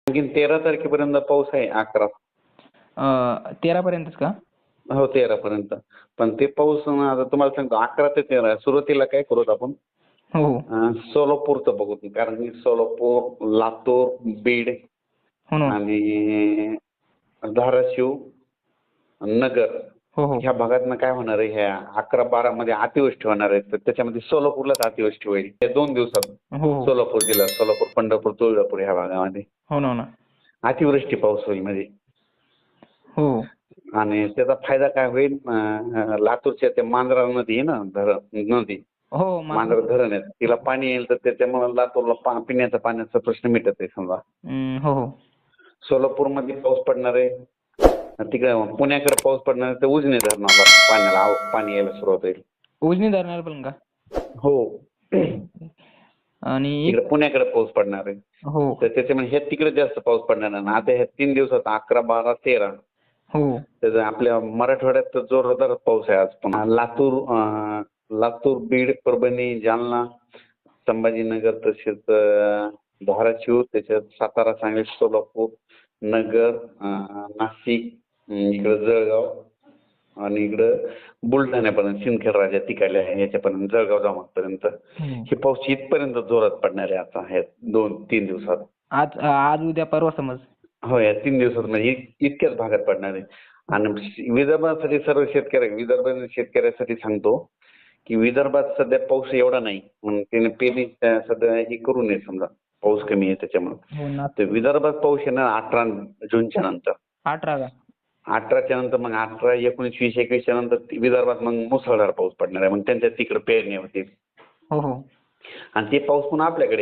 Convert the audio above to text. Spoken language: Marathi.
आणखीन 13 तारखेपर्यंत पाऊस आहे 11. 13 पर्यंतच का? हो 13 पर्यंत. पण ते पाऊस ना आता तुम्हाला सांगतो 11 ते 13 सुरुवातीला काय करूत आपण हो हो. सोलापूरचं बघू कारण की सोलापूर, लातूर, बीड हो ना. आणि धाराशिव, नगर हो हो. ह्या भागातनं काय होणार आहे ह्या 11-12 मध्ये अतिवृष्टी होणार आहे. तर त्याच्यामध्ये सोलापूरलाच अतिवृष्टी होईल या 2 दिवसात. हो हो. सोलापूर जिल्हा, सोलापूर, पंढरपूर, तुळजापूर ह्या भागामध्ये हो ना, हो ना. अतिवृष्टी पाऊस होईल म्हणजे. हो. आणि त्याचा फायदा काय होईल लातूरच्या त्या मांजरा नदी आहे ना नदी हो. मांजरा धरण आहे तिला पाणी येईल तर त्याच्यामुळे लातूरला पिण्याच्या पाण्याचा प्रश्न मिटत आहे समजा. हो हो. सोलापूरमध्ये पाऊस पडणार आहे. तिकडे पुण्याकडे पाऊस पडणार आहे तर उजनी धरणाला पाणी यायला सुरुवात होईल. उजनी धरणार पण का? हो. आणि तिकडे पुण्याकडे पाऊस पडणार आहे. हो तर त्याच्यामुळे हे तिकडे जास्त पाऊस पडणार नाही. आता ह्या 3 दिवसात 11, 12, 13 हो. तर आपल्या मराठवाड्यात तर जोरदार पाऊस आहे आज पुन्हा. लातूर, बीड, परभणी, जालना, संभाजीनगर तसेच धाराशिव, त्याच्यात सातारा, सांगली, सोलापूर, नगर, नाशिक, इकडं जळगाव आणि इकडं बुलढाण्यापर्यंत सिंदखेड तिकडल्या याच्यापर्यंत जळगाव जामोदपर्यंत हे पाऊस इथपर्यंत जोरात पडणार आहे आता ह्या 2-3 दिवसात. आज उद्या परवा समज. हो या 3 दिवसात म्हणजे इतक्याच भागात पडणार आहे. आणि विदर्भासाठी सर्व शेतकऱ्यासाठी सांगतो की विदर्भात सध्या पाऊस एवढा नाही म्हणून त्याने पेरणी सध्या हे करू नये समजा पाऊस कमी आहे त्याच्यामुळे. हो ना. तर विदर्भात पाऊस येणार 18 जूनच्या नंतर. 18 का? 18च्या नंतर मग 18, 19, 20, 21च्या नंतर विदर्भात मग मुसळधार पाऊस पडणार आहे. मग त्यांच्या तिकडे पेरणी होतील हो हो. आणि ते पाऊस पुन्हा आपल्याकडे